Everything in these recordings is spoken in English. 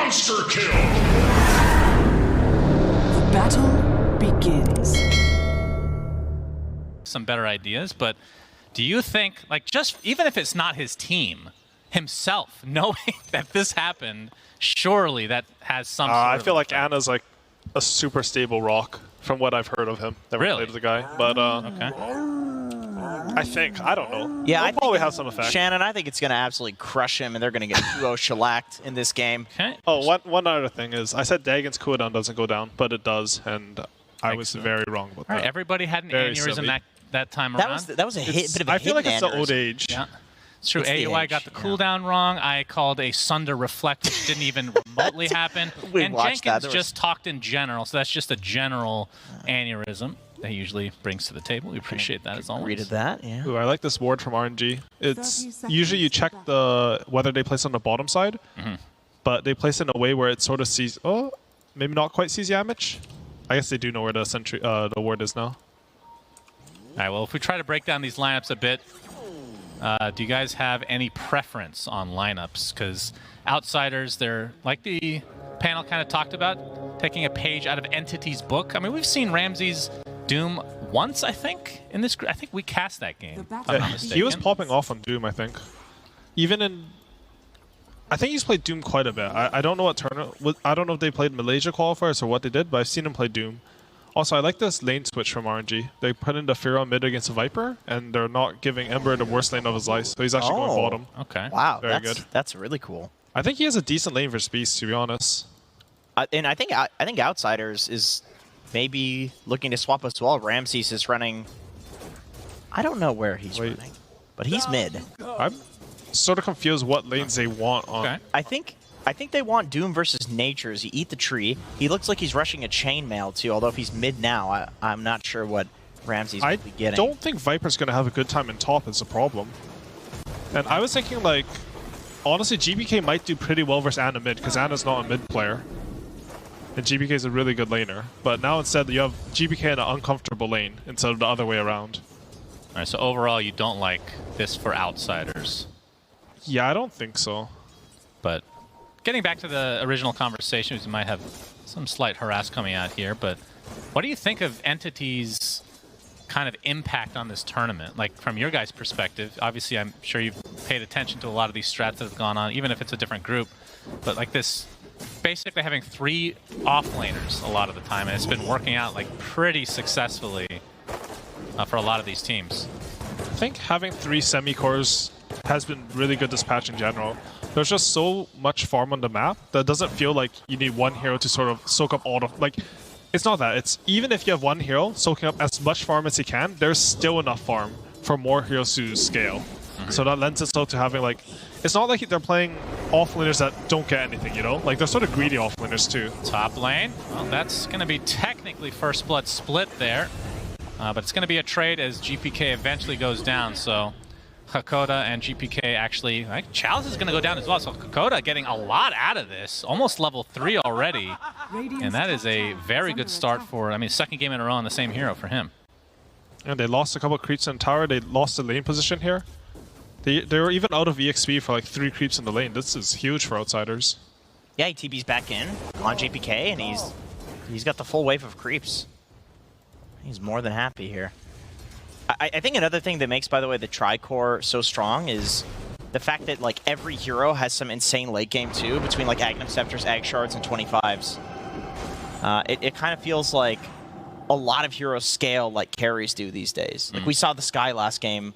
Monster kill! Battle begins. Some better ideas, but do you think, like, just even if it's not his team, himself, knowing that this happened, surely that has some sort I of feel like effect. Anna's like a super stable rock from what I've heard of him. Never Really? played with the guy, but Okay. I think, I don't know. Yeah, He'll I probably think have some effect. Shannon, I think it's going to absolutely crush him, and they're going to get 2-0 shellacked in this game. Okay. Oh, one other thing is, I said Dagon's cooldown doesn't go down, but it does, and I was Excellent. very wrong about All right, that. everybody had an Very aneurysm silly. that time That around. was a hit, bit of a I feel like hidden it's the old aneurysm. age. Yeah. It's true. It's the AUI age, got the yeah. cooldown wrong. I called a Sunder Reflect, which didn't even remotely happen. We And watched that. Jenkins There was- just talked in general, so that's just a general aneurysm that he usually brings to the table. We appreciate that as always. Read that, yeah. Ooh, I like this ward from RNG. It's 30 usually you check the whether they place on the bottom side, but they place it in a way where it sort of sees. Oh, maybe not quite sees Yamich. I guess they do know where the sentry, the ward is now. All right, well, if we try to break down these lineups a bit, do you guys have any preference on lineups? Because Outsiders, they're, like the panel kind of talked about, taking a page out of Entity's book. I mean, we've seen Ramsey's Doom once, I think, in this. I think we cast that game, if I'm not mistaken. He was popping off on Doom, I think. Even in, I think he's played Doom quite a bit. I don't know what tournament. I don't know if they played Malaysia qualifiers or what they did, but I've seen him play Doom. Also, I like this lane switch from RNG. They put in the Fear on mid against Viper, and they're not giving Ember the worst lane of his life, so he's actually going bottom. Okay. Wow, Very that's, good. that's really cool. I think he has a decent lane for Beast, to be honest. And I think Outsiders is maybe looking to swap as well. Ramses is running. I don't know where he's running, but he's mid. I'm sort of confused what lanes they want on. Okay. I think they want Doom versus Natures. You eat the tree. He looks like he's rushing a chainmail too. Although if he's mid now, I'm not sure what Ramses I will be getting. don't think Viper's going to have a good time in top is the problem. And I was thinking, like, honestly, GBK might do pretty well versus Ana mid, because Ana's not a mid player. And GBK is a really good laner. But now instead, you have GBK in an uncomfortable lane instead of the other way around. All right, so overall, you don't like this for Outsiders. Yeah, I don't think so. But getting back to the original conversation, we might have some slight harass coming out here, but what do you think of Entity's kind of impact on this tournament? Like, from your guys' perspective, obviously I'm sure you've paid attention to a lot of these strats that have gone on, even if it's a different group, but like this, basically having 3 off-laners a lot of the time, and it's been working out like pretty successfully for a lot of these teams. I think having 3 semi-cores has been really good this patch in general. There's just so much farm on the map that it doesn't feel like you need one hero to sort of soak up all the... Like, it's not that. It's even if you have one hero soaking up as much farm as he can, there's still enough farm for more heroes to scale. So that lends itself to having, like... It's not like they're playing offlaners that don't get anything, you know? Like, they're sort of greedy offlaners too. Top lane, well, that's going to be technically first blood split there, but it's going to be a trade as GPK eventually goes down, so Hakoda and GPK actually, like, Chalice is going to go down as well, so Hakoda getting a lot out of this, almost level 3 already, and that is a very good start for, I mean, second game in a row on the same hero for him. And they lost a couple creeps in tower. They lost the lane position here. They were even out of EXP for like 3 creeps in the lane. This is huge for Outsiders. Yeah, he TB's back in on JPK, and he's got the full wave of creeps. He's more than happy here. I think another thing that makes, by the way, the Tricore so strong is the fact that like every hero has some insane late game too, between like Aghanim Scepters, Ag Shards, and 25s. It kind of feels like a lot of heroes scale like carries do these days. Like we saw the Sky last game,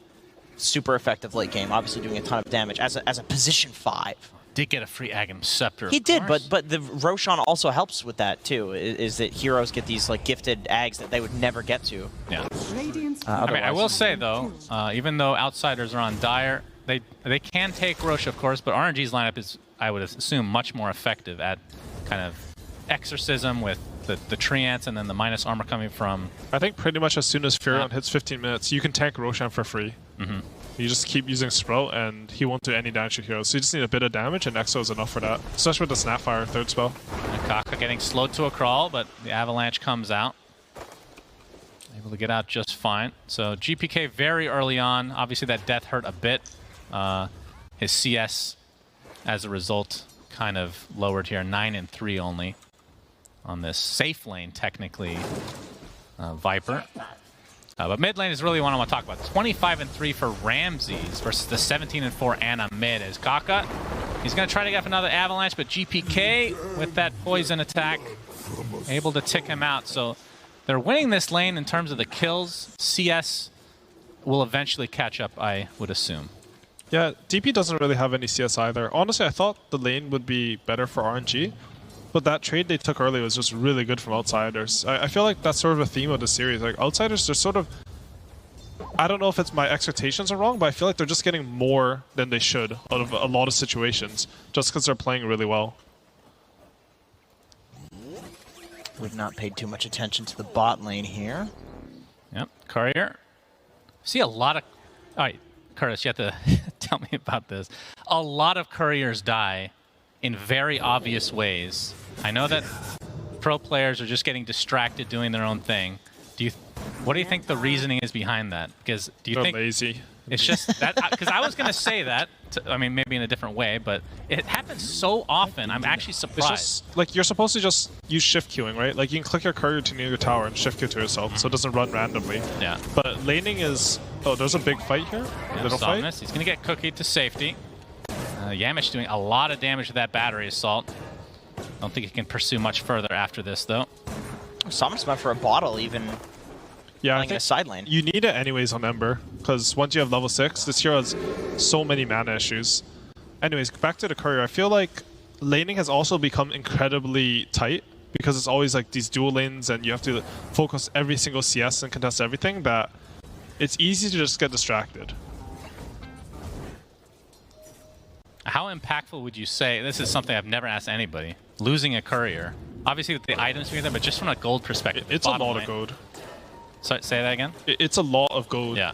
super effective late game, obviously doing a ton of damage as a position 5. Did get a free Aghanim Scepter. He did, course. but the Roshan also helps with that too. Is that heroes get these like gifted Ags that they would never get to. Yeah. Radiant's I mean, I Otherwise- will say though, even though Outsiders are on Dire, they can take Roche, of course, but RNG's lineup is, I would assume, much more effective at kind of Exorcism with the Treants and then the minus armor coming from... I think pretty much as soon as Furion hits 15 minutes, you can tank Roshan for free. You just keep using Sprout, and he won't do any damage to heroes. So you just need a bit of damage, and Exo is enough for that. Especially with the Snapfire third spell. Kaka getting slowed to a crawl, but the Avalanche comes out. Able to get out just fine. So GPK very early on. Obviously that death hurt a bit. His CS, as a result, kind of lowered here. 9 and 3 only on this safe lane, technically, Viper. But mid lane is really what I want to talk about. 25 and 3 for Ramses versus the 17 and 4 Ana mid. As Kaka, he's going to try to get up another avalanche, but GPK with that poison attack able to tick him out. So they're winning this lane in terms of the kills. CS will eventually catch up, I would assume. Yeah, DP doesn't really have any CS either. Honestly, I thought the lane would be better for RNG, but that trade they took early was just really good from Outsiders. I feel like that's sort of a theme of the series. Like, Outsiders, they're sort of... I don't know if it's my expectations are wrong, but I feel like they're just getting more than they should out of a lot of situations, just because they're playing really well. We've not paid too much attention to the bot lane here. Yep, Courier. See a lot of... All right, Curtis, you have to tell me about this. A lot of Couriers die in very obvious ways. I know that pro players are just getting distracted doing their own thing. What do you think the reasoning is behind that? Because do you They're think lazy. it's just that? Because I was going to say that. I mean, maybe in a different way, but it happens so often. I'm actually surprised. It's just, like, you're supposed to just use shift queuing, right? Like, you can click your courier to near your tower and shift queue to yourself, so it doesn't run randomly. Yeah. But laning is... Oh, there's a big fight here? Yeah, Little fight? Somnus. He's going to get cookied to safety. Yamish doing a lot of damage with that battery assault. Don't think he can pursue much further after this, though. Somnus went for a bottle, even Yeah, I playing in a think side lane. you need it anyways on Ember, because once you have level 6, this hero has so many mana issues. Anyways, back to the courier. I feel like laning has also become incredibly tight, because it's always like these dual lanes and you have to focus every single CS and contest everything, that it's easy to just get distracted. How impactful would you say, this is something I've never asked anybody, losing a courier? Obviously with the items being there, but just from a gold perspective. It's a lot of gold. Sorry, say that again? It's a lot of gold. Yeah.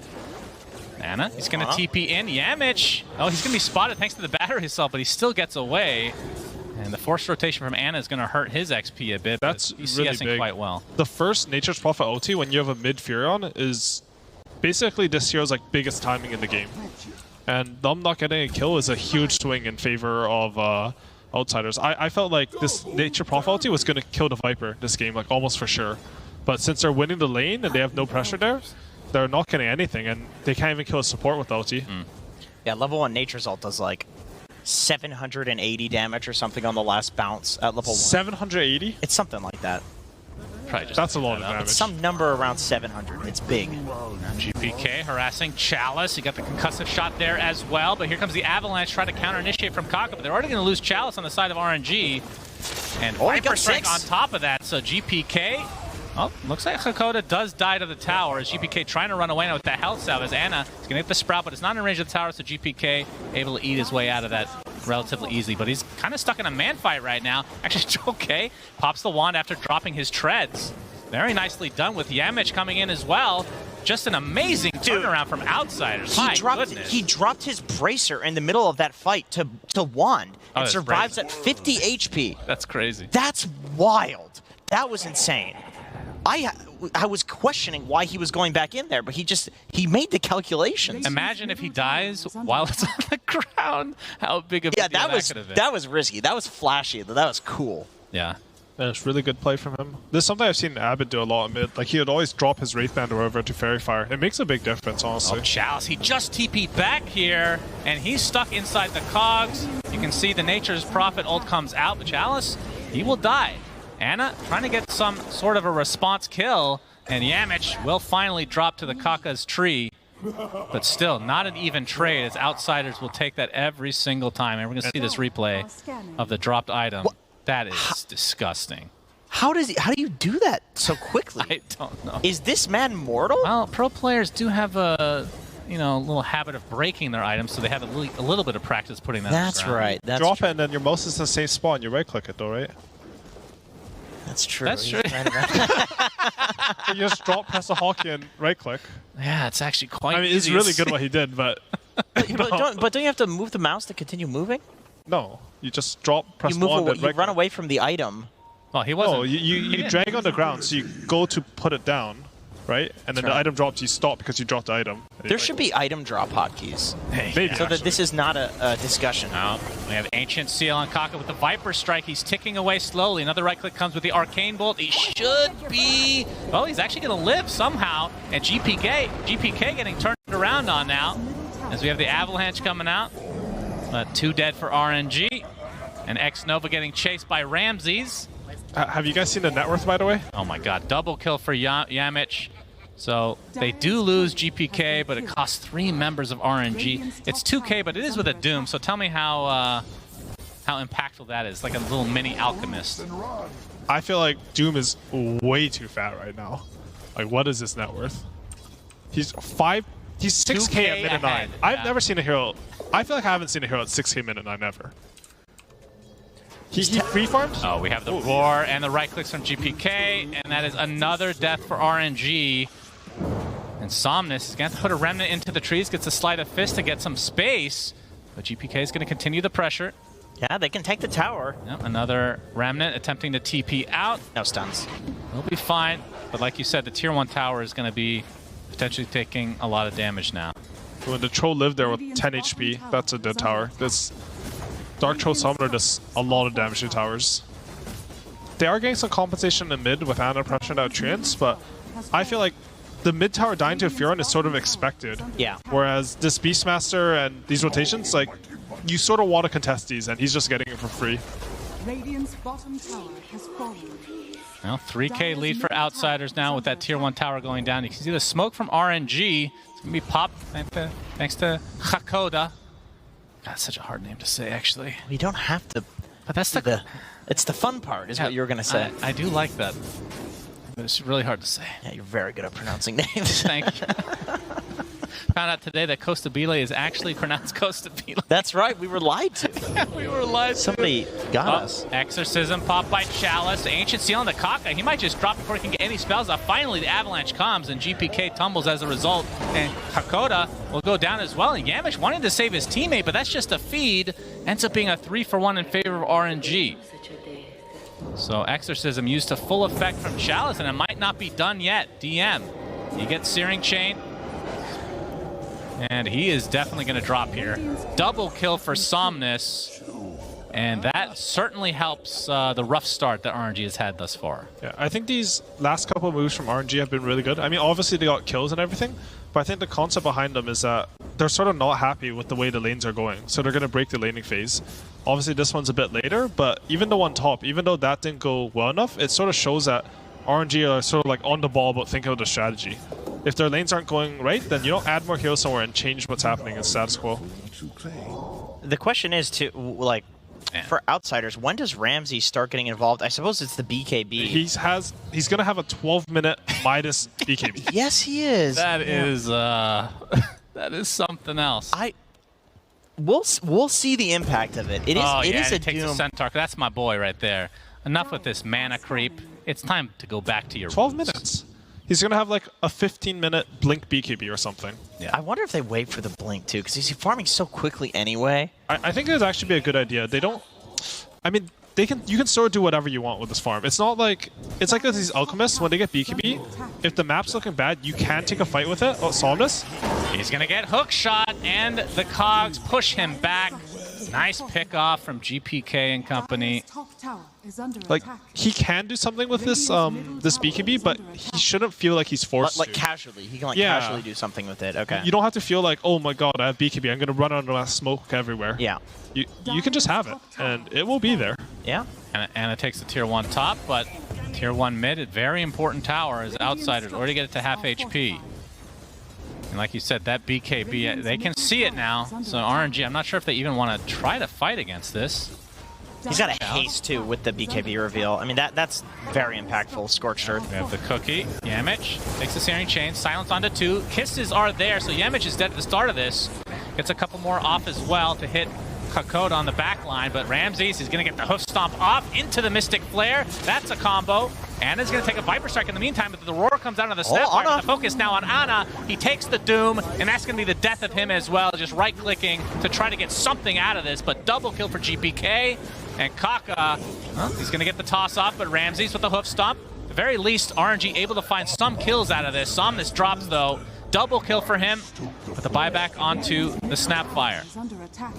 Ana, he's going to TP in. Yamich! Oh, he's going to be spotted thanks to the battery assault, but he still gets away. And the forced rotation from Ana is going to hurt his XP a bit. That's but he's really CSing big. quite well. The first Nature's Prophet ulti when you have a mid Furion is basically this hero's like biggest timing in the game. And them not getting a kill is a huge swing in favor of Outsiders. I felt like this Nature Prophet ulti was going to kill the Viper this game, like almost for sure. But since they're winning the lane and they have no pressure there, they're not getting anything, and they can't even kill a support with ulti. Yeah, level 1 Nature's ult does like 780 damage or something on the last bounce at level 1. 780? It's something like that. Probably just That's a lot of damage. It's some number around 700. It's big. GPK harassing Chalice. He got the concussive shot there as well, but here comes the Avalanche trying to counter-initiate from Kaka, but they're already going to lose Chalice on the side of RNG. And Oh, he Viper got Strike 6. on top of that, so GPK... Oh, looks like Hakoda does die to the tower as GPK trying to run away now with the health salve as Ana is going to get the Sprout, but it's not in range of the tower, so GPK able to eat his way out of that relatively easily. But he's kind of stuck in a man fight right now. Actually, okay, pops the wand after dropping his treads. Very nicely done with Yamich coming in as well. Just an amazing turnaround from Outsiders. My goodness. He dropped his bracer in the middle of that fight to wand and that's survives crazy. at 50 HP. That's crazy. That's wild. That was insane. I was questioning why he was going back in there, but he made the calculations. Imagine if he dies while it's on the ground. How big of a deal that could have been. that was risky. That was flashy. That was cool. Yeah. That's really good play from him. This is something I've seen Abbott do a lot in mid. Like, he would always drop his Wraithband or whatever to Fairy Fire. It makes a big difference, honestly. Oh, Chalice, he just TP'd back here, and he's stuck inside the cogs. You can see the Nature's Prophet ult comes out, but Chalice, he will die. Ana trying to get some sort of a response kill, and Yamich will finally drop to the Kaka's tree. But still, not an even trade, as Outsiders will take that every single time. And we're going to see this replay of the dropped item. That is disgusting. How do you do that so quickly? I don't know. Is this man mortal? Well, pro players do have a little habit of breaking their items, so they have a little bit of practice putting that on the That's ground. right. That's Drop true. it and then your mouse is in the same spot and you right click it though, right? That's true. That's true. You just drop, press the hotkey and right click. Yeah, it's actually quite I mean, it's easy. really good what he did, but but don't you have to move the mouse to continue moving? no. You just drop, press You move one, away, then you right run click. away from the item. Well, he wasn't. No, you didn't drag use on the it. ground, so you go to put it down, right? And then the right. item drops, you stop because you dropped the item. There should be item drop hotkeys. Maybe, So that this is not a discussion. No, we have Ancient Seal on Kaka with the Viper Strike. He's ticking away slowly. Another right click comes with the Arcane Bolt. He should be... Oh, he's actually going to live somehow. And GPK getting turned around on now as we have the Avalanche coming out. 2 dead for RNG. And X-Nova getting chased by Ramses. Have you guys seen the net worth, by the way? Oh my god, double kill for Yamich. So they do lose GPK, but it costs 3 members of RNG. It's 2K, but it is with a Doom, so tell me how impactful that is, like a little mini Alchemist. I feel like Doom is way too fat right now. Like, what is his net worth? He's 6K at minute 9. I've never seen a hero. I feel like I haven't seen a hero at 6K minute 9 ever. He free farms? Oh, we have the Roar and the right clicks from GPK, and that is another death for RNG. And Somnus is going to have to put a Remnant into the trees, gets a Sleight of Fist to get some space, but GPK is going to continue the pressure. Yeah, they can take the tower. Yep, another Remnant attempting to TP out. No stuns. They'll be fine, but like you said, the Tier 1 tower is going to be potentially taking a lot of damage now. When the Troll lived there with 10 HP, that's a dead tower. This Dark Troll Summoner does a lot of damage to towers. They are getting some compensation in mid with Ana pressuring out Treants, but I feel like the mid tower dying to a Furon is sort of expected. Yeah. Whereas this Beastmaster and these rotations, like, you sort of want to contest these, and he's just getting it for free. Radiant's bottom tower has fallen. Well, 3K lead for Outsiders now with that Tier 1 tower going down. You can see the smoke from RNG. It's going to be popped thanks to Hakoda. That's such a hard name to say, actually. We don't have to. But that's It's the fun part, is what you were going to say. I do like that. But it's really hard to say. Yeah, you're very good at pronouncing names. Thank you. Found out today that Costa Bile is actually pronounced Costa Bile. That's right, we were lied to. We were live. Somebody got us. Exorcism popped by Chalice. Ancient Seal on the Kaka. He might just drop before he can get any spells off. Finally, the Avalanche comes, and GPK tumbles as a result. And Hakoda will go down as well. And Yamish wanting to save his teammate, but that's just a feed. Ends up being a 3-for-1 in favor of RNG. So Exorcism used to full effect from Chalice, and it might not be done yet. DM. You get Searing Chain. And he is definitely going to drop here. Double kill for Somnus. And that certainly helps the rough start that RNG has had thus far. Yeah, I think these last couple of moves from RNG have been really good. I mean, obviously they got kills and everything, but I think the concept behind them is that they're sort of not happy with the way the lanes are going, so they're going to break the laning phase. Obviously this one's a bit later, but even the one top, even though that didn't go well enough, it sort of shows that RNG are sort of like on the ball about thinking of the strategy. If their lanes aren't going right, then you don't add more heroes somewhere and change what's happening in status quo. The question is, like, for Outsiders, when does Ramsey start getting involved? I suppose it's the BKB. He's gonna have a 12-minute Midas BKB. Yes, he is. That is that is something else. We'll see the impact of it. It is a takes Doom. a Centaur. That's my boy right there. Enough with this mana creep. It's time to go back to your 12 roots. minutes. He's gonna have like a 15-minute blink BKB or something. Yeah. I wonder if they wait for the blink too, because he's farming so quickly anyway. I think it would actually be a good idea. They don't. I mean, you can sort of do whatever you want with this farm. It's not like it's like these alchemists when they get BKB. If the map's looking bad, you can take a fight with it. Oh, Somnus. He's gonna get hook shot, and the Cogs push him back. Nice pick off from GPK and company. Like, he can do something with this this BKB, but he shouldn't feel like he's forced Like to. casually, he can casually do something with it. Okay. You don't have to feel like, oh my god, I have BKB. I'm gonna run out of smoke everywhere. Yeah. You can just have it, and it will be there. Yeah. And it takes the Tier 1 top, but Tier 1 mid, a very important tower as Outsiders already get it to half HP. And like you said, that BKB, they can see it now. So RNG, I'm not sure if they even want to try to fight against this. He's got a haste too with the BKB reveal. I mean, that's very impactful. Scorched Earth. We have the cookie. Yamich takes the Searing Chain. Silence onto 2. Kisses are there, so Yamich is dead at the start of this. Gets a couple more off as well to hit Hakoda on the back line, but Ramses is going to get the hoof stomp off into the Mystic Flare. That's a combo. Anna's going to take a Viper Strike in the meantime, but the Roar comes out of the Snapfire. The focus now on Ana. He takes the Doom, and that's going to be the death of him as well, just right-clicking to try to get something out of this, but double kill for GPK. And Kaka, well, he's going to get the toss off, but Ramses with the hoof stomp. very least, RNG able to find some kills out of this. Somnus drops, though. Double kill for him with the buyback onto the Snapfire.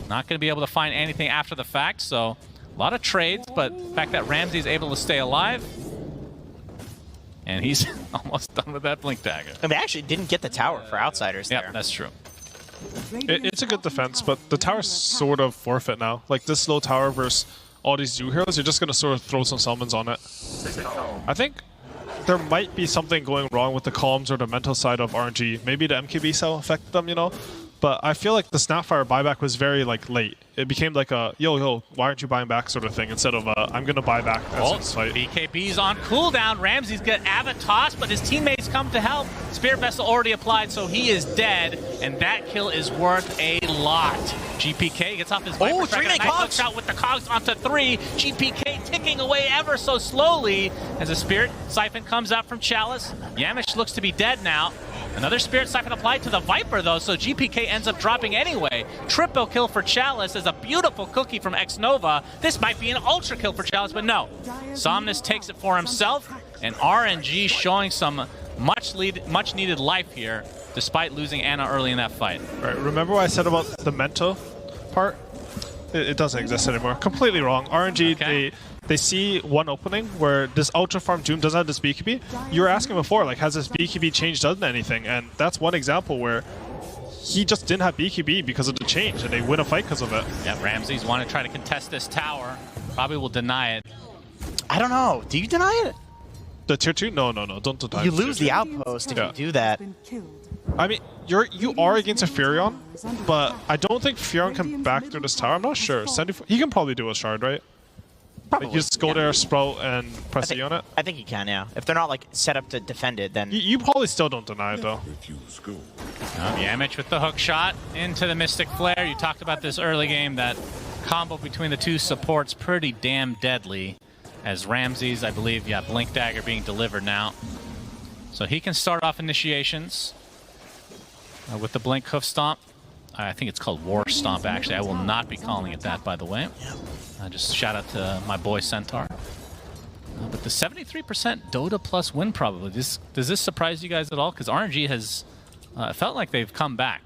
Not going to be able to find anything after the fact, so a lot of trades, but the fact that Ramsey's able to stay alive, and he's almost done with that Blink Dagger. And they actually didn't get the tower for Outsiders there. Yep, that's true. It's a good defense, but the tower's sort of forfeit now. Like this low tower versus all these Zoo heroes, you're just going to sort of throw some summons on it. I think there might be something going wrong with the comms or the mental side of RNG. Maybe the MKB cell affected them, you know? But I feel like the Snapfire buyback was very like late. It became like a yo, why aren't you buying back sort of thing instead of I'm gonna buy back this fight. BKB's on cooldown. Ramsey's got Avatos, but his teammates come to help. Spirit Vessel already applied, so he is dead, and that kill is worth a lot. GPK gets off his Viper track, a nice hook shot with the cogs onto 3. GPK ticking away ever so slowly as a Spirit Siphon comes out from Chalice. Yamish looks to be dead now. Another Spirit Siphon applied to the Viper, though, so GPK ends up dropping anyway. Triple kill for Chalice as a beautiful cookie from X-Nova. This might be an ultra kill for Chalice, but no. Somnus takes it for himself, and RNG showing some much needed life here, despite losing Ana early in that fight. Right, remember what I said about the mental part? It doesn't exist anymore. Completely wrong. RNG, Okay. They see one opening where this Ultra Farm Doom doesn't have this BKB. You were asking before, like, has this BKB change done anything? And that's one example where he just didn't have BKB because of the change, and they win a fight because of it. Yeah, Ramsey's want to try to contest this tower. Probably will deny it. I don't know. Do you deny it? The tier 2? No, don't deny You the lose tier the 2. outpost if you do that. I mean, you are against a Furion, but I don't think Furion can back through this tower. I'm not sure. 74, he can probably do a shard, right? Probably. Like, you just go there, sprout, and press E on it? I think you can, yeah. If they're not like set up to defend it, then... You probably still don't deny it, though. Yamich with the hook shot into the Mystic Flare. You talked about this early game, that combo between the two supports pretty damn deadly. As Ramsey's, I believe, yeah, Blink Dagger being delivered now. So he can start off initiations with the Blink Hoof Stomp. I think it's called War Stomp, actually. I will not be calling it that, by the way. Just shout out to my boy Centaur. But the 73% Dota plus win probably. Does this surprise you guys at all? Because RNG has felt like they've come back.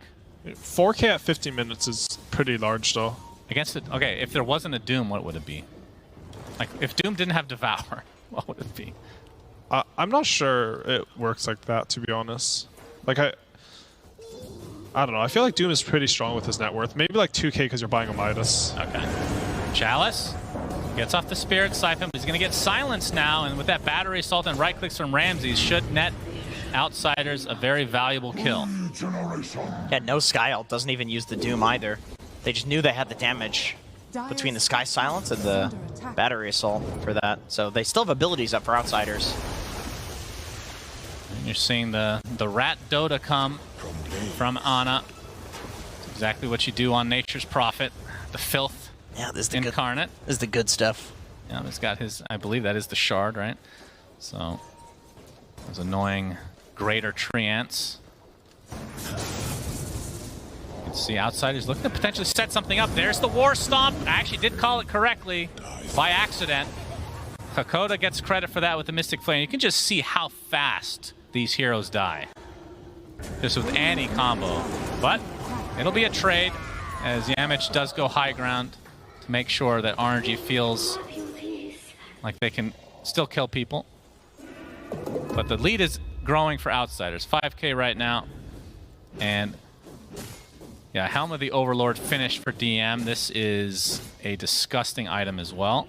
4K at 50 minutes is pretty large, though. Against it, okay, if there wasn't a Doom, what would it be? Like, if Doom didn't have Devour, what would it be? I'm not sure it works like that, to be honest. Like, I don't know. I feel like Doom is pretty strong with his net worth. Maybe like 2K because you're buying a Midas. Okay. Chalice gets off the Spirit Siphon, but he's going to get silenced now, and with that Battery Assault and right clicks from Ramsey, should net Outsiders a very valuable kill. Yeah, no Sky Ult, doesn't even use the Doom either. They just knew they had the damage between the Sky Silence and the Battery Assault for that. So they still have abilities up for Outsiders. And you're seeing the Rat Dota come from Ana. It's exactly what you do on Nature's Prophet. The filth. Yeah, this is the incarnate. This is the good stuff. Yeah, he's got his, I believe that is the shard, right? So, those annoying greater treants. You can see Outsiders looking to potentially set something up. There's the War Stomp. I actually did call it correctly by accident. Hakoda gets credit for that with the Mystic Flame. You can just see how fast these heroes die. Just with any combo. But it'll be a trade as Yamich does go high ground to make sure that RNG feels like they can still kill people. But the lead is growing for Outsiders. 5K right now. And yeah, Helm of the Overlord finished for DM. This is a disgusting item as well.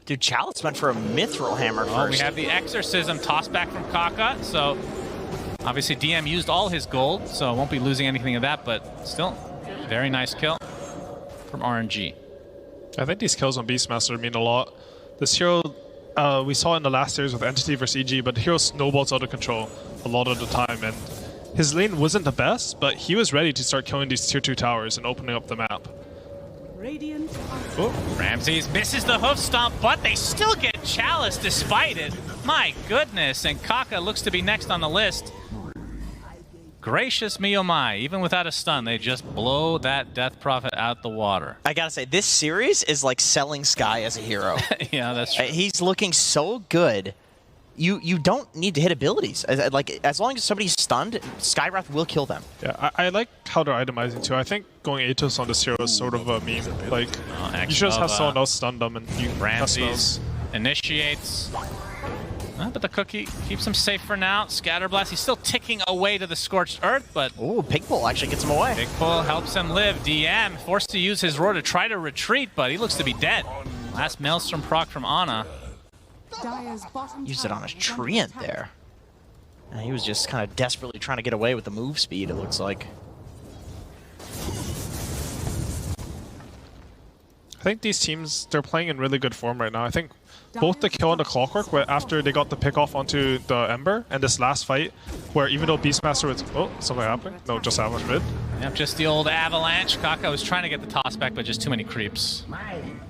Dude, Chalice went for a Mithril Hammer first. We have the Exorcism tossed back from Kaka, so obviously DM used all his gold, so won't be losing anything of that, but still, very nice kill from RNG. I think these kills on Beastmaster mean a lot. This hero, we saw in the last series with Entity versus EG, but the hero snowballs out of control a lot of the time, and his lane wasn't the best, but he was ready to start killing these tier 2 towers and opening up the map. Oh, Ramses misses the hoof stomp, but they still get Chalice despite it. My goodness, and Kaka looks to be next on the list. Gracious me, oh my, even without a stun, they just blow that Death Prophet out the water. I gotta say, this series is like selling Sky as a hero. Yeah, that's true. He's looking so good. you don't need to hit abilities. As long as somebody's stunned, Skywrath will kill them. Yeah, I like how they're itemizing too. I think going Atos on this hero is sort of a meme. Like, you should just have someone else stun them and you Ramses initiates. But the cookie keeps him safe for now. Scatterblast, he's still ticking away to the Scorched Earth, but... Ooh, Pigpull actually gets him away. Pigpull helps him live. DM forced to use his roar to try to retreat, but he looks to be dead. Last Maelstrom proc from Ana. Used it on his treant there. And he was just kind of desperately trying to get away with the move speed, it looks like. I think these teams, they're playing in really good form right now. I think both the kill and the Clockwork, where after they got the pick off onto the Ember, and this last fight, where even though Beastmaster was... Oh, something happening? No, just Avalanche mid. Yep, just the old Avalanche. Kaka was trying to get the toss back, but just too many creeps.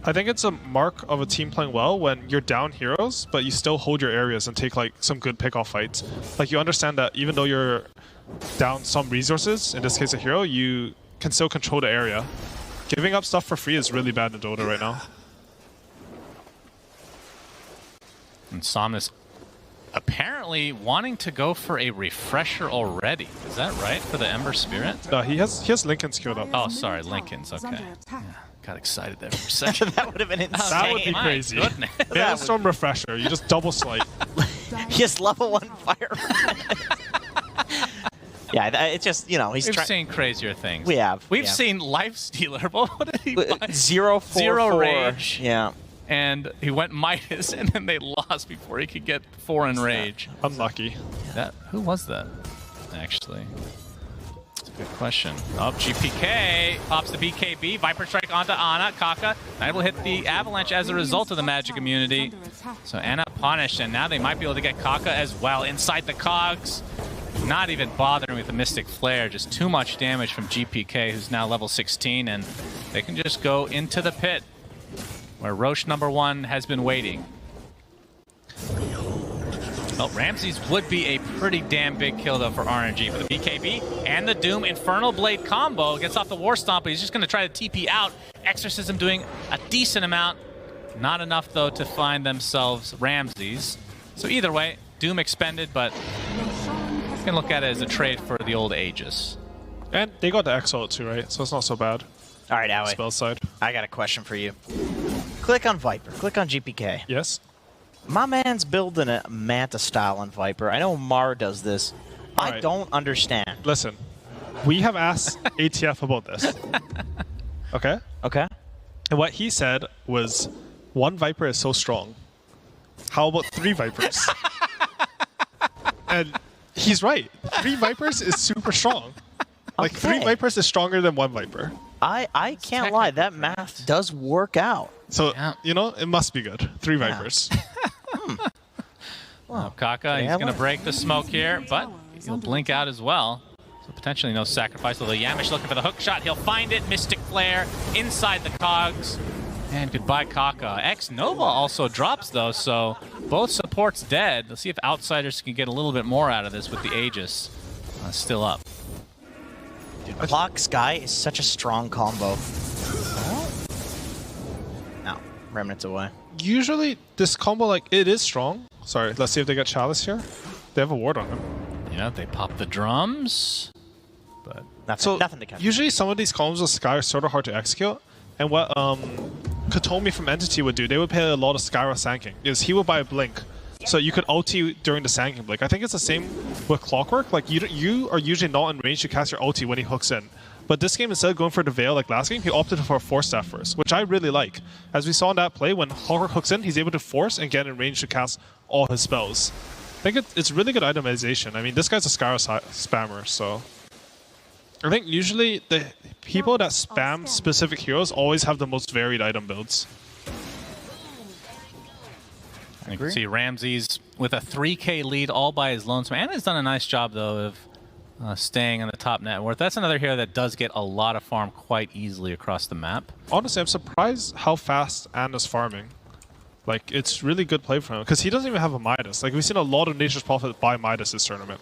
I think it's a mark of a team playing well when you're down heroes, but you still hold your areas and take like some good pick-off fights. Like, you understand that even though you're down some resources, in this case a hero, you can still control the area. Giving up stuff for free is really bad in Dota right now. And Somnus apparently wanting to go for a refresher already. Is that right for the Ember Spirit? He has Lincoln's queued up. Oh, sorry, Lincoln's. Okay. Yeah, got excited there for a second. That would have been insane. That would be crazy. Maelstrom refresher. You just double slight. He has level 1 fire. Yeah, it's just, you know, he's We've seen crazier things. We have. We've seen Lifestealer. What did he buy? 0-4-4. Rage. Yeah. And he went Midas, and then they lost before he could get 4 in Rage. Unlucky. Who was that, actually? That's a good question. Oh, GPK pops the BKB. Viper Strike onto Ana. Kaka. Knight will hit the Avalanche as a result of the magic immunity. So Ana punished, and now they might be able to get Kaka as well inside the cogs. Not even bothering with the Mystic Flare. Just too much damage from GPK, who's now level 16, and they can just go into the pit, where Roche #1 has been waiting. Well, Ramses would be a pretty damn big kill, though, for RNG. But the BKB and the Doom Infernal Blade combo gets off the War Stomp, but he's just going to try to TP out. Exorcism doing a decent amount. Not enough, though, to find themselves Ramses. So either way, Doom expended, but you can look at it as a trade for the old Aegis. And they got the Exalt too, right? So it's not so bad. All right, Aoi. Spell side. I got a question for you. Click on Viper. Click on GPK. Yes? My man's building a Manta style on Viper. I know Mar does this. I don't understand. Listen, we have asked ATF about this. Okay? Okay. And what he said was, 1 Viper is so strong. How about 3 Vipers? And he's right. 3 Vipers is super strong. Like, 3 Vipers is stronger than 1 Viper. I can't lie. That math does work out. So, you know, it must be good. 3 Vipers. Well, Kaka, he's going to break the smoke here, but he'll blink out as well. So potentially no sacrifice, although Yamish looking for the hook shot. He'll find it. Mystic Flare inside the cogs. And goodbye, Kaka. X-Nova also drops, though, so both supports dead. Let's see if Outsiders can get a little bit more out of this with the Aegis still up. Dude, Clock Sky is such a strong combo. No, Remnant's away. Usually, this combo, like, it is strong. Sorry, let's see if they get Chalice here. They have a ward on him. Yeah, they pop the drums, but nothing to catch. Usually, some of these combos with Sky are sort of hard to execute. And what Katomi from Entity would do, they would play a lot of Skyra Sanking, is he would buy a Blink. So you could ulti during the Sanking Blink. I think it's the same with Clockwork. Like, you are usually not in range to cast your ulti when he hooks in. But this game, instead of going for the Veil like last game, he opted for a Force Staff first, which I really like. As we saw in that play, when Clockwork hooks in, he's able to force and get in range to cast all his spells. I think it's really good itemization. I mean, this guy's a Skyra spammer, so... I think usually the people that spam specific heroes always have the most varied item builds. You can see Ramses with a 3K lead all by his lonesome. Anna's done a nice job, though, of staying on the top net worth. That's another hero that does get a lot of farm quite easily across the map. Honestly, I'm surprised how fast Anna's farming. Like, it's really good play for him, because he doesn't even have a Midas. Like, we've seen a lot of Nature's Prophet buy Midas this tournament.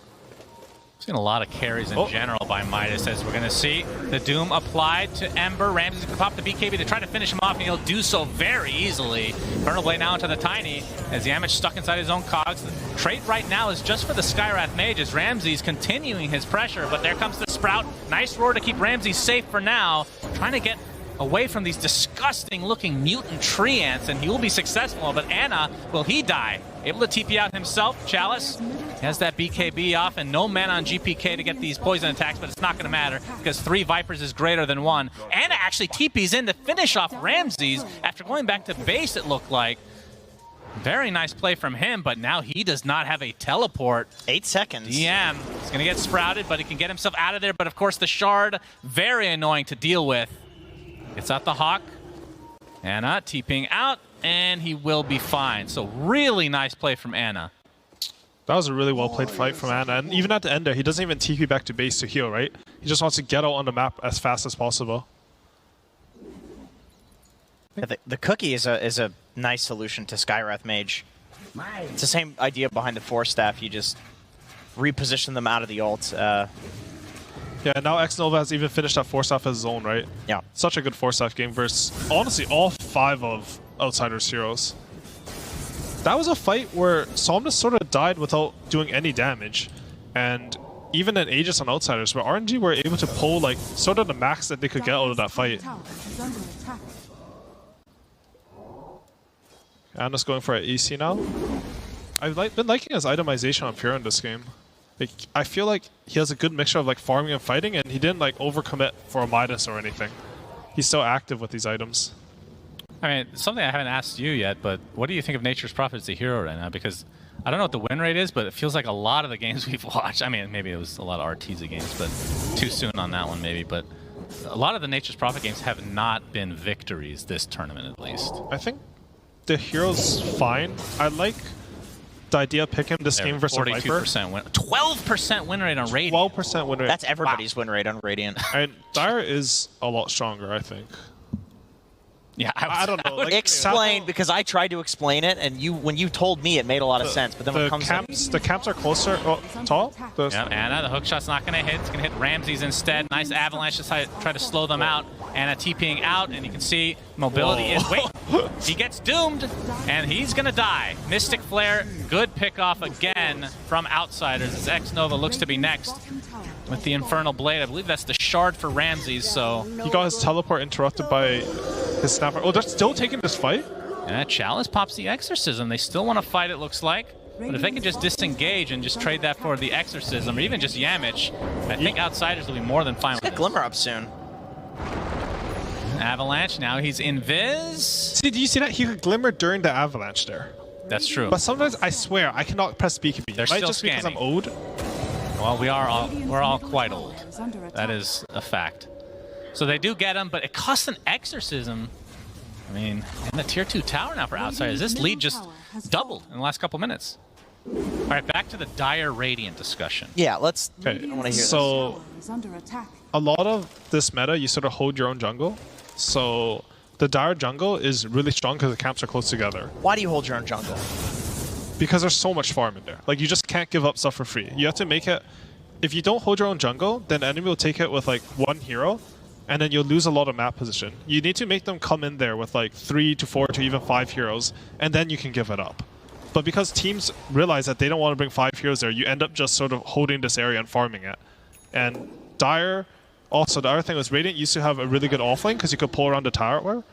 Seen a lot of carries in general by Midas, as we're going to see the Doom applied to Ember. Ramsey's going to pop the BKB to try to finish him off, and he'll do so very easily. Infernal Blade now into the Tiny, as Yamich stuck inside his own cogs. The trait right now is just for the Skywrath Mage, as Ramsey's continuing his pressure, but there comes the Sprout. Nice roar to keep Ramsey safe for now, trying to get away from these disgusting-looking mutant tree ants, and he will be successful, but Ana, will he die? Able to TP out himself. Chalice has that BKB off, and no mana on GPK to get these poison attacks, but it's not going to matter because 3 Vipers is greater than 1. Ana actually TPs in to finish off Ramses after going back to base, it looked like. Very nice play from him, but now he does not have a teleport. 8 seconds. DM is going to get sprouted, but he can get himself out of there, but of course the Shard, very annoying to deal with. Gets out the Hawk. Ana TPing out, and he will be fine. So really nice play from Ana. That was a really well played fight from Ana, and even at the end there, he doesn't even TP back to base to heal, right? He just wants to get out on the map as fast as possible. Yeah, the cookie is a nice solution to Skywrath Mage. It's the same idea behind the Force Staff. You just reposition them out of the ult. Yeah, now X-Nova has even finished that Force Staff as his own, right? Yeah. Such a good Force Staff game versus, honestly, all 5 of Outsiders' heroes. That was a fight where Somnus sort of died without doing any damage. And even in Aegis on Outsiders, where RNG were able to pull, like, sort of the max that they could get out of that fight. Ana's going for an AC now. I've been liking his itemization on Pure in this game. Like, I feel like he has a good mixture of like farming and fighting, and he didn't like overcommit for a Midas or anything. He's so active with these items. I mean, something I haven't asked you yet, but what do you think of Nature's Prophet as a hero right now? Because I don't know what the win rate is, but it feels like a lot of the games we've watched, I mean, maybe it was a lot of Artesia games, but too soon on that one maybe, but a lot of the Nature's Prophet games have not been victories this tournament at least. I think the hero's fine. I like the idea of picking this game versus Viper. 42% win, 12% win rate on Radiant. 12% win rate. That's everybody's win rate on Radiant. And Dire is a lot stronger, I think. Yeah, I don't know. Like, explain, because I tried to explain it, and when you told me, it made a lot of sense. But then when it comes the camps are closer. Oh, tall. Yep, Ana, the hookshot's not going to hit. It's going to hit Ramses instead. Nice avalanche to try to slow them out. Ana TPing out, and you can see mobility is. Wait, he gets doomed, and he's going to die. Mystic Flare, good pickoff again from Outsiders as X-Nova looks to be next with the Infernal Blade. I believe that's the Shard for Ramses, so. He got his teleport interrupted by his snapper. Oh, they're still taking this fight? Yeah, Chalice pops the Exorcism. They still want to fight, it looks like. But if they can just disengage and just trade that for the Exorcism, or even just Yamich, I think Outsiders will be more than fine with it. Glimmer up soon. Avalanche, now he's invis. See, do you see that? He could glimmer during the avalanche there. That's true. But sometimes, I swear, I cannot press BKB. They're Might still just scanning. because I'm old. Well, we're all quite old. That is a fact. So they do get him, but it costs an Exorcism. I mean, in the tier 2 tower now for Outsiders. This lead just doubled in the last couple minutes. All right, back to the Dire Radiant discussion. Yeah, let's. Okay. I want to hear So, a lot of this meta, you sort of hold your own jungle. So, the Dire jungle is really strong because the camps are close together. Why do you hold your own jungle? Because there's so much farm in there. Like, you just can't give up stuff for free. You have to make it... If you don't hold your own jungle, then the enemy will take it with, like, 1 hero, and then you'll lose a lot of map position. You need to make them come in there with, like, 3 to 4 to even 5 heroes, and then you can give it up. But because teams realize that they don't want to bring 5 heroes there, you end up just sort of holding this area and farming it. And Dire... Also, the other thing was Radiant used to have a really good offlane because you could pull around the tower,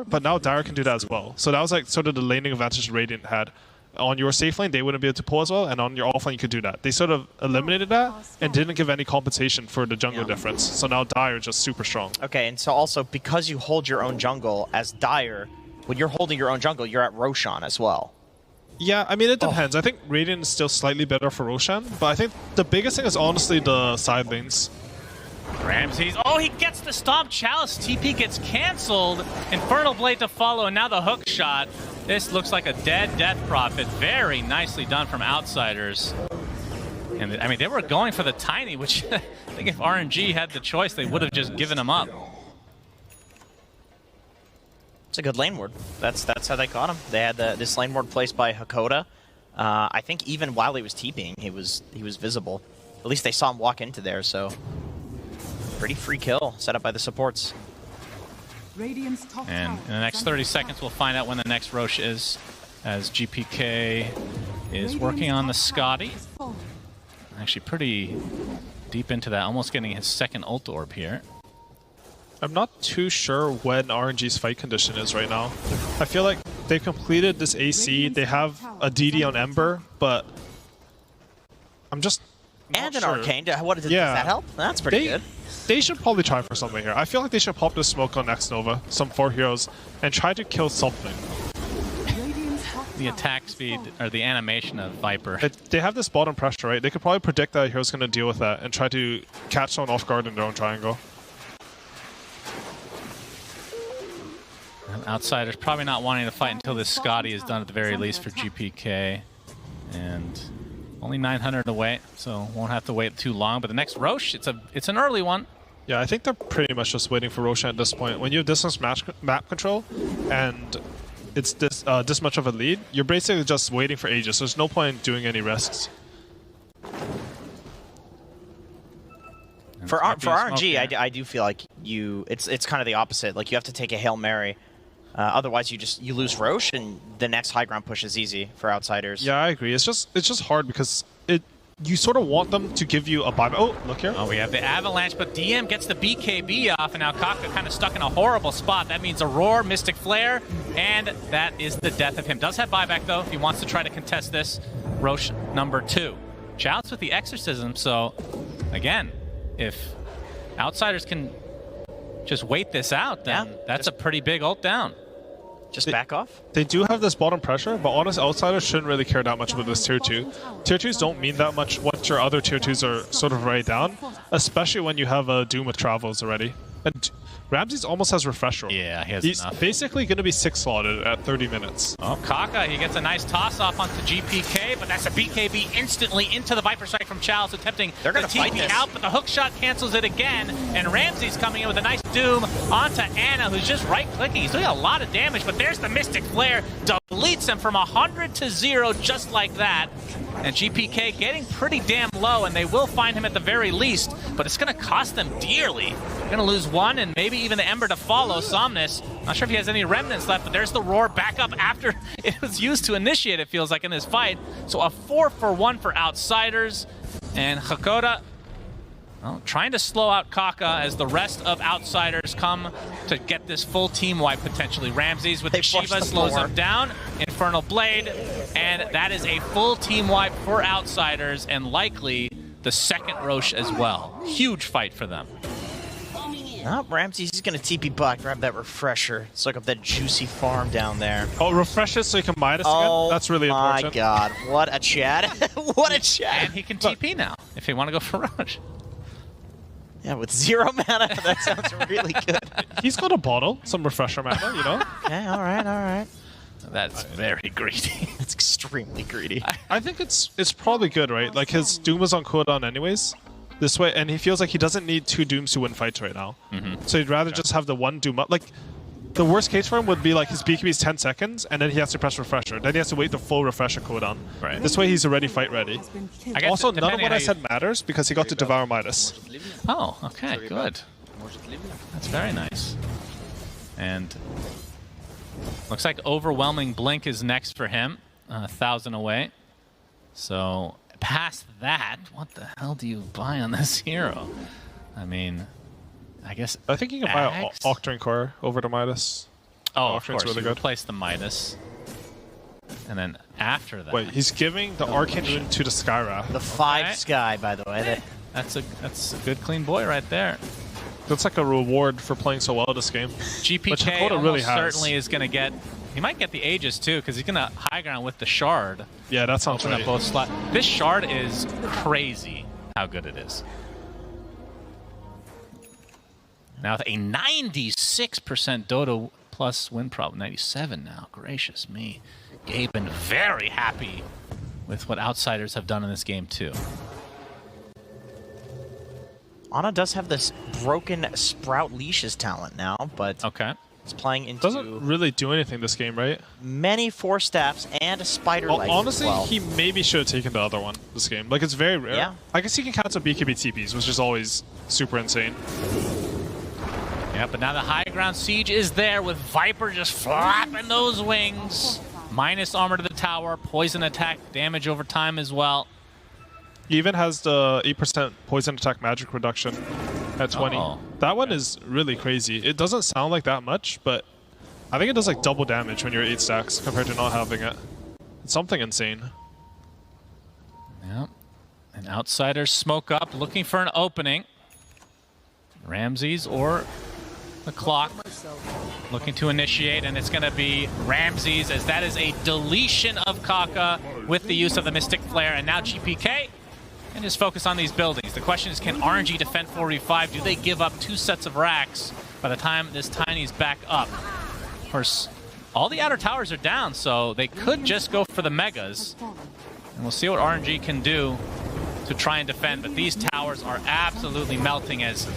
but now Dire can do that as well. So that was like sort of the laning advantage Radiant had. On your safe lane, they wouldn't be able to pull as well, and on your offlane, you could do that. They sort of eliminated that and didn't give any compensation for the jungle difference. So now Dire is just super strong. Okay, and so also, because you hold your own jungle as Dire, when you're holding your own jungle, you're at Roshan as well. Yeah, I mean, it depends. I think Radiant is still slightly better for Roshan, but I think the biggest thing is honestly the side lanes. Ramses, oh, he gets the stomp. Chalice TP gets canceled. Infernal Blade to follow, and now the hook shot. This looks like a dead Death Prophet. Very nicely done from Outsiders. And I mean, they were going for the Tiny, which I think if RNG had the choice, they would have just given him up. It's a good lane ward. That's how they caught him. They had this lane ward placed by Hakoda. I think even while he was TPing, he was visible. At least they saw him walk into there, so pretty free kill set up by the supports. Radiant's top And tower in the next is 30 under seconds, attack. we'll find out when the next Roche is, as GPK is Radiant's working on the top tower Scotty. has fallen. Actually pretty deep into that, almost getting his second ult orb here. I'm not too sure when RNG's fight condition is right now. I feel like they've completed this AC, they have a DD on Ember, but I'm just not And an sure. Arcane. What does Yeah. that help? That's pretty good. They should probably try for something here. I feel like they should pop the smoke on Next Nova, some 4 heroes, and try to kill something. Radiant's top The tower attack has speed, fallen. or the animation of Viper. They have this bottom pressure, right? They could probably predict that a hero's going to deal with that and try to catch someone off guard in their own triangle. Outsiders probably not wanting to fight until this Scotty is done at the very least for GPK. And only 900 away, so won't have to wait too long. But the next Roche, it's an early one. Yeah, I think they're pretty much just waiting for Roshan at this point. When you have distance map control and it's this much of a lead, you're basically just waiting for ages. There's no point in doing any risks. For Might be a RNG, smoke here. I do feel like it's kind of the opposite. Like you have to take a Hail Mary. Otherwise, you lose Roche, and the next high ground push is easy for Outsiders. Yeah, I agree. It's just hard because you sort of want them to give you a buyback. Oh, look here. Oh, we have the Avalanche, but DM gets the BKB off, and now Kafka kind of stuck in a horrible spot. That means a Roar, Mystic Flare, and that is the death of him. Does have buyback, though, if he wants to try to contest this. Roche number 2. Chouts with the Exorcism, so, again, if Outsiders can just wait this out, then Yeah, that's a pretty big ult down. Just back off. They do have this bottom pressure, but honest Outsiders shouldn't really care that much about this tier 2. Tier 2s don't mean that much once your other tier 2s are sort of already down, especially when you have a Doom with Travels already. And Ramses almost has Refresher. Yeah, he has He's enough. basically going to be 6 slotted at 30 minutes. Oh, Kaka, he gets a nice toss-off onto GPK, but that's a BKB instantly into the Viper Strike from Chalice, attempting They're the gonna fight TP this. out, but the hook shot cancels it again, and Ramsey's coming in with a nice Doom onto Anna, who's just right-clicking. He's doing a lot of damage, but there's the Mystic Flare, deletes him from 100 to 0 just like that. And GPK getting pretty damn low, and they will find him at the very least, but it's going to cost them dearly. They're going to lose one, and maybe even the Ember to follow. Somnus, not sure if he has any remnants left, but there's the Roar back up after it was used to initiate, it feels like, in this fight. So a 4-for-1 for Outsiders, and Hakoda, well, trying to slow out Kaka as the rest of Outsiders come to get this full team wipe potentially. Ramses with They the forced Shiva the slows floor. him down. Infernal Blade, and that is a full team wipe for Outsiders, and likely the second Roche as well. Huge fight for them. Oh, Ramsey's going to TP back, grab that refresher. Soak up that juicy farm down there. Oh, refresh it so you can Midas Oh, again? That's really my important. God. What a chat. What a chat. And he can TP now, if they want to go for Roche. Yeah, with 0 mana, that sounds really good. He's got a bottle, some refresher mana, you know? Okay, all right, all right. That's very greedy. That's extremely greedy. I think it's probably good, right? Like his Doom is on cooldown anyways. This way, and he feels like he doesn't need 2 Dooms to win fights right now. So he'd rather just have the 1 Doom up. Like, the worst case for him would be like his BKB is 10 seconds, and then he has to press refresher. Then he has to wait the full refresher cooldown. Right. This way he's already fight ready. Has been killed. I guess Also, none of depending what on I how said matters because he got to Devour Midas. Oh, okay, good. That's very nice. And looks like Overwhelming Blink is next for him, 1,000 away. So past that, what the hell do you buy on this hero? I mean, I guess I think you can buy an Axe? Octarine Core over to Midas. Oh, of Octarine's course, really you good. replace the Midas. And then after that... Wait, he's giving the Arcane Rune to the Skyra. The 5 Okay. Sky, by the way. That's a good clean boy right there. That's like a reward for playing so well this game. GPK Hakoda almost really has. certainly is going to get... He might get the Aegis too, because he's going to high ground with the Shard. Yeah, that sounds Open up right. both slots. This Shard is crazy how good it is. Now with a 96% Dodo plus win problem. 97 now. Gracious me. Gabe been very happy with what Outsiders have done in this game too. Ana does have this broken Sprout Leashes talent now, but Okay. It's playing into Doesn't really do anything this game, right? many force staffs and a spider leg. Honestly, as well. he maybe should have taken the other one this game. Like, it's very rare. Yeah. I guess he can cancel BKB TPs, which is always super insane. Yeah, but now the high ground siege is there with Viper just flapping those wings. Minus armor to the tower, poison attack damage over time as well. He even has the 8% poison attack magic reduction at 20. Uh-oh. That one is really crazy. It doesn't sound like that much, but I think it does like double damage when you're 8 stacks compared to not having it. It's something insane. Yep. And outsiders smoke up, looking for an opening. Ramses or the clock looking to initiate, and it's going to be Ramses, as that is a deletion of Kaka with the use of the Mystic Flare, and now GPK can just focus on these buildings. The question is, can RNG defend 4v5? Do they give up 2 sets of racks by the time this Tiny's back up? Of course, all the outer towers are down, so they could just go for the Megas. And we'll see what RNG can do to try and defend, but these towers are absolutely melting as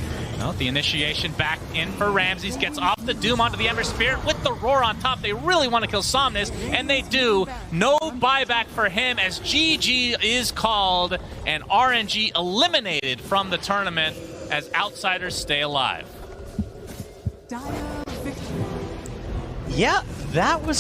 the initiation back in for Ramses. Gets off the Doom onto the Ember Spirit with the Roar on top. They really want to kill Somnus, and they do. No buyback for him as GG is called, and RNG eliminated from the tournament as outsiders stay alive. Dire victory. Yeah, that was